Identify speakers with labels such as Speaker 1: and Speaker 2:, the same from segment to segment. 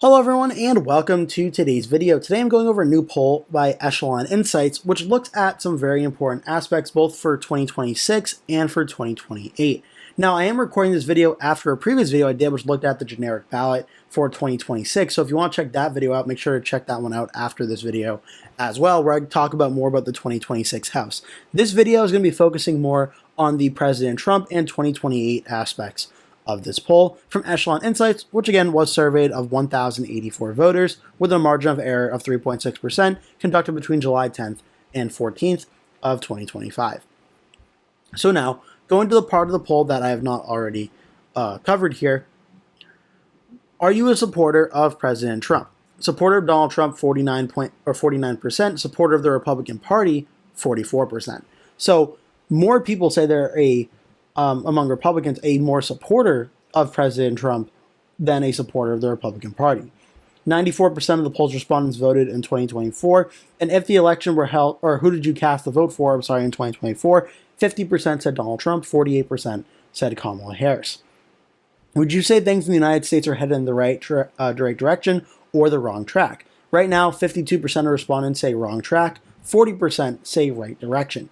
Speaker 1: Hello everyone and welcome to today's video. Today I'm going over a new poll by Echelon Insights which looked at some very important aspects both for 2026 and for 2028. Now I am recording this video after a previous video I did which looked at the generic ballot for 2026, so if you want to check that video out, make sure to check that one out after this video as well, where I talk about more about the 2026 House. This video is going to be focusing more on the President Trump and 2028 aspects of this poll from Echelon Insights, which again was surveyed of 1,084 voters with a margin of error of 3.6%, conducted between July 10th and 14th of 2025. So now, going to the part of the poll that I have not already covered here, are you a supporter of President Trump? Supporter of Donald Trump, 49%, supporter of the Republican Party, 44%. So more people say they're among Republicans, a more supporter of President Trump than a supporter of the Republican Party. 94% of the poll's respondents voted in 2024, and if the election were held, or who did you cast the vote for, in 2024, 50% said Donald Trump, 48% said Kamala Harris. Would you say things in the United States are headed in the right direction or the wrong track? Right now, 52% of respondents say wrong track, 40% say right direction.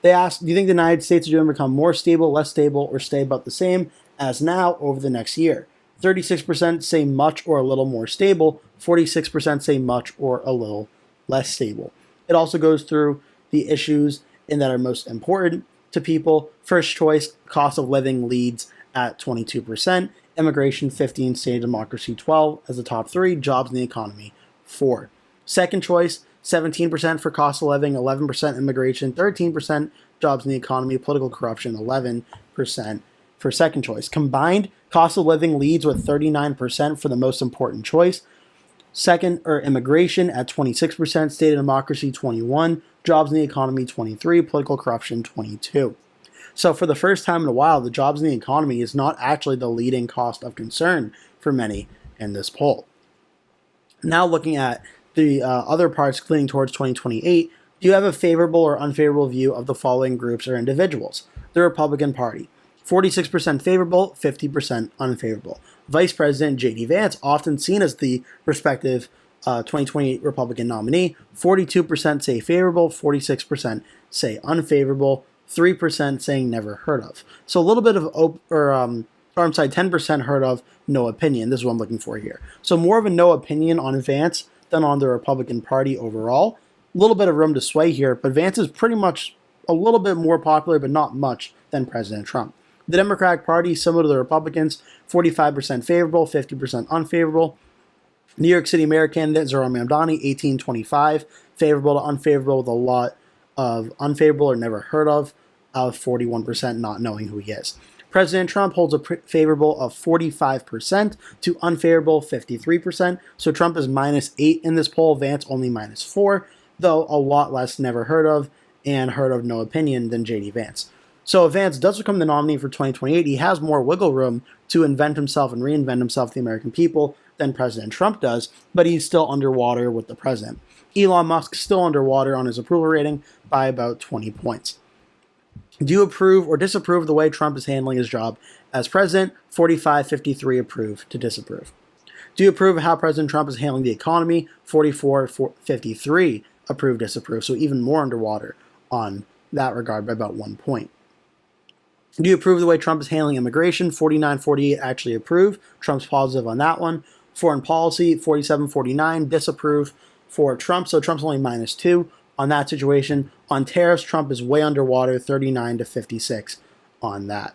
Speaker 1: They asked, do you think the United States is going to become more stable, less stable, or stay about the same as now over the next year? 36% say much or a little more stable. 46% say much or a little less stable. It also goes through the issues that are most important to people. First choice, cost of living leads at 22%. Immigration, 15. State of democracy, 12 as the top three. Jobs in the economy, 4. Second choice, 17% for cost of living, 11% immigration, 13% jobs in the economy, political corruption, 11% for second choice. Combined, cost of living leads with 39% for the most important choice. Second, immigration at 26%, state of democracy 21, jobs in the economy 23, political corruption 22. So for the first time in a while, the jobs in the economy is not actually the leading cost of concern for many in this poll. Now looking at the other parts leading towards 2028, do you have a favorable or unfavorable view of the following groups or individuals? The Republican Party, 46% favorable, 50% unfavorable. Vice President J.D. Vance, often seen as the respective 2028 Republican nominee, 42% say favorable, 46% say unfavorable, 3% saying never heard of. So a little bit of 10% heard of, no opinion. This is what I'm looking for here. So more of a no opinion on Vance than on the Republican Party overall. A little bit of room to sway here, but Vance is pretty much a little bit more popular, but not much, than President Trump. The Democratic Party, similar to the Republicans, 45% favorable, 50% unfavorable. New York City Mayor candidate Zohran Mamdani, 1825, favorable to unfavorable, with a lot of unfavorable or never heard of 41% not knowing who he is. President Trump holds a favorable of 45% to unfavorable 53%. So Trump is -8 in this poll, Vance only -4, though a lot less never heard of and heard of no opinion than J.D. Vance. So if Vance does become the nominee for 2028, he has more wiggle room to invent himself and reinvent himself to the American people than President Trump does, but he's still underwater with the president. Elon Musk still underwater on his approval rating by about 20 points. Do you approve or disapprove of the way Trump is handling his job as president? 45-53 approve to disapprove. Do you approve of how President Trump is handling the economy? 44-53 approve, disapprove. So even more underwater on that regard by about 1 point. Do you approve of the way Trump is handling immigration? 49-48 actually approve. Trump's positive on that one. Foreign policy, 47-49 disapprove for Trump. So Trump's only -2 on that situation. On tariffs, Trump is way underwater, 39-56 on that.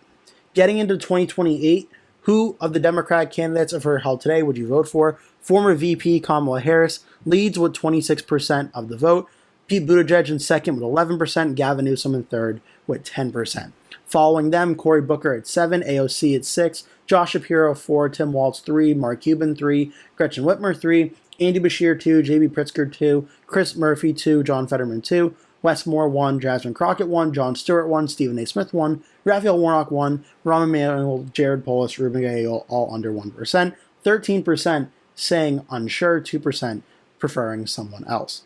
Speaker 1: Getting into 2028, who of the Democratic candidates if are held today would you vote for? Former VP Kamala Harris leads with 26% of the vote. Pete Buttigieg in second with 11%. Gavin Newsom in third with 10%. Following them, Cory Booker at 7, AOC at 6, Josh Shapiro 4, Tim Walz 3, Mark Cuban 3, Gretchen Whitmer 3, Andy Beshear 2, J.B. Pritzker 2, Chris Murphy 2, John Fetterman 2, Wes Moore 1, Jasmine Crockett 1, Jon Stewart 1, Stephen A. Smith 1, Raphael Warnock 1, Rahm Emanuel, Jared Polis, Ruben Gale, all under 1%. 13% saying unsure, 2% preferring someone else.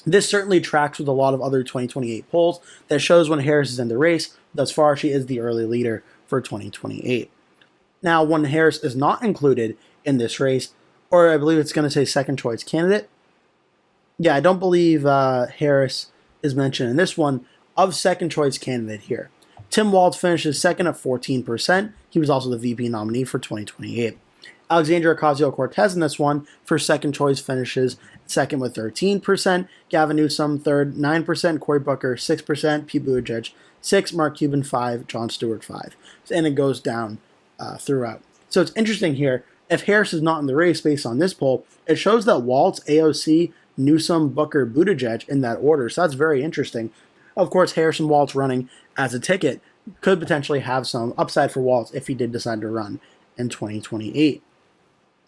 Speaker 1: This certainly tracks with a lot of other 2028 polls that shows when Harris is in the race. Thus far, she is the early leader for 2028. Now, when Harris is not included in this race, or I believe it's going to say second choice candidate. Yeah, I don't believe Harris is mentioned in this one, of second choice candidate here. Tim Walz finishes second at 14%. He was also the VP nominee for 2028. Alexandria Ocasio-Cortez in this one for second choice finishes second with 13%. Gavin Newsom third, 9%. Cory Booker 6%. Pete Buttigieg 6%. Mark Cuban 5%. Jon Stewart 5%. And it goes down throughout. So it's interesting here. If Harris is not in the race based on this poll, it shows that Walz, AOC, Newsom, Booker, Buttigieg in that order. So that's very interesting. Of course, Harris and Walz running as a ticket could potentially have some upside for Walz if he did decide to run in 2028.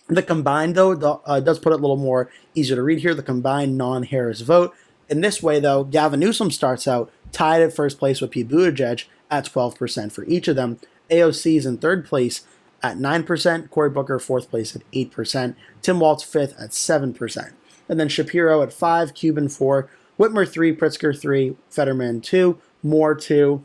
Speaker 1: The combined, though, does put it a little more easier to read here, the combined non-Harris vote. In this way, though, Gavin Newsom starts out tied at first place with Pete Buttigieg at 12% for each of them. AOC is in third place at 9%, Cory Booker fourth place at 8%, Tim Walz fifth at 7%. And then Shapiro at 5%, Cuban 4%, Whitmer 3%, Pritzker 3%, Fetterman 2%, Moore 2%,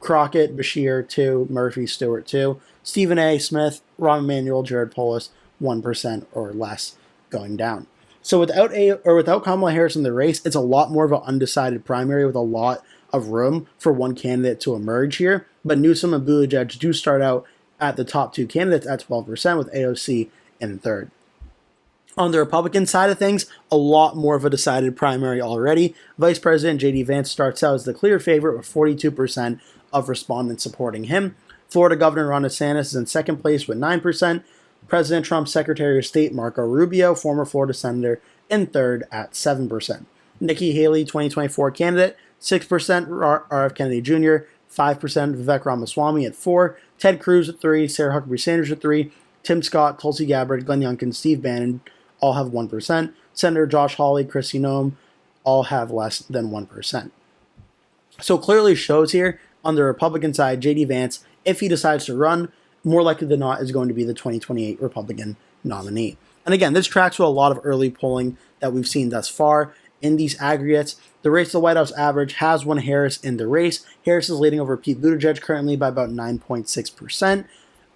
Speaker 1: Crockett, Bashir 2%, Murphy, Stewart 2%, Stephen A. Smith, Rahm Emanuel, Jared Polis 1% or less going down. So without Kamala Harris in the race, it's a lot more of an undecided primary with a lot of room for one candidate to emerge here. But Newsom and Buttigieg do start out at the top two candidates at 12% with AOC in third. On the Republican side of things, a lot more of a decided primary already. Vice President J.D. Vance starts out as the clear favorite with 42% of respondents supporting him. Florida Governor Ron DeSantis is in second place with 9%. President Trump's Secretary of State Marco Rubio, former Florida Senator, in third at 7%. Nikki Haley, 2024 candidate, 6%. R.F. Kennedy Jr., 5%. Vivek Ramaswamy at 4%. Ted Cruz at 3%. Sarah Huckabee Sanders at 3%. Tim Scott, Tulsi Gabbard, Glenn Youngkin, Steve Bannon all have 1%. Senator Josh Hawley, Kristi Noem all have less than 1%. So clearly shows here on the Republican side, J.D. Vance, if he decides to run, more likely than not is going to be the 2028 Republican nominee. And again, this tracks with a lot of early polling that we've seen thus far in these aggregates. The race to the White House average has one Harris in the race. Harris is leading over Pete Buttigieg currently by about 9.6%.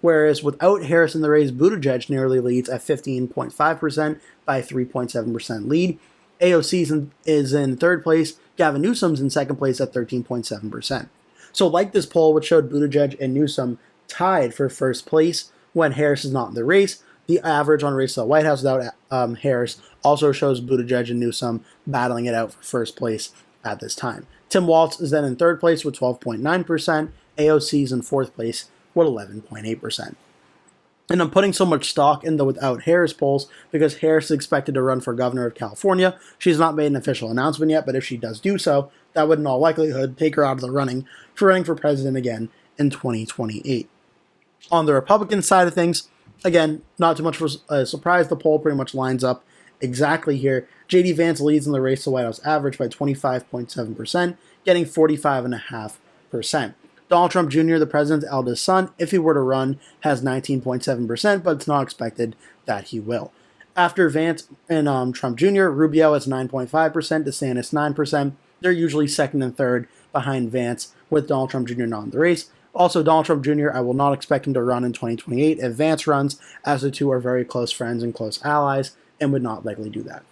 Speaker 1: Whereas without Harris in the race, Buttigieg nearly leads at 15.5% by 3.7% lead. AOC is in third place. Gavin Newsom's in second place at 13.7%. So like this poll, which showed Buttigieg and Newsom tied for first place when Harris is not in the race, the average on race to the White House without Harris also shows Buttigieg and Newsom battling it out for first place at this time. Tim Walz is then in third place with 12.9%. AOC is in fourth place with 11.8%. And I'm putting so much stock in the without Harris polls because Harris is expected to run for governor of California. She's not made an official announcement yet, but if she does do so, that would in all likelihood take her out of the running for president again in 2028. On the Republican side of things, again, not too much of a surprise. The poll pretty much lines up exactly here. J.D. Vance leads in the race to White House average by 25.7%, getting 45.5%. Donald Trump Jr., the president's eldest son, if he were to run, has 19.7%, but it's not expected that he will. After Vance and Trump Jr., Rubio has 9.5%, DeSantis 9%. They're usually second and third behind Vance, with Donald Trump Jr. not in the race. Also, Donald Trump Jr., I will not expect him to run in 2028 if Vance runs, as the two are very close friends and close allies, and would not likely do that.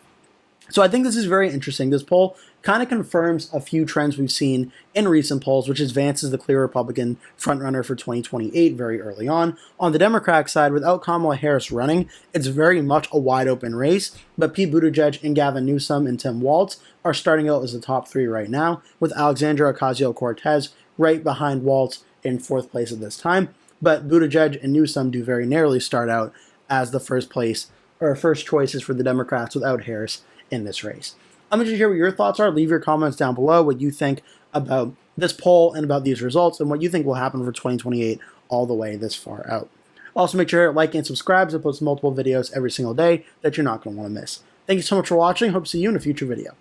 Speaker 1: So I think this is very interesting. This poll kind of confirms a few trends we've seen in recent polls, which is Vance is the clear Republican frontrunner for 2028 very early on. On the Democratic side, without Kamala Harris running, it's very much a wide open race, but Pete Buttigieg and Gavin Newsom and Tim Walz are starting out as the top three right now, with Alexandria Ocasio-Cortez right behind Walz in fourth place at this time. But Buttigieg and Newsom do very narrowly start out as the first place or first choices for the Democrats without Harris in this race. I'm interested to hear what your thoughts are. Leave your comments down below, what you think about this poll and about these results, and what you think will happen for 2028 all the way this far out. Also, make sure to like and subscribe to post multiple videos every single day that you're not going to want to miss. Thank you so much for watching. Hope to see you in a future video.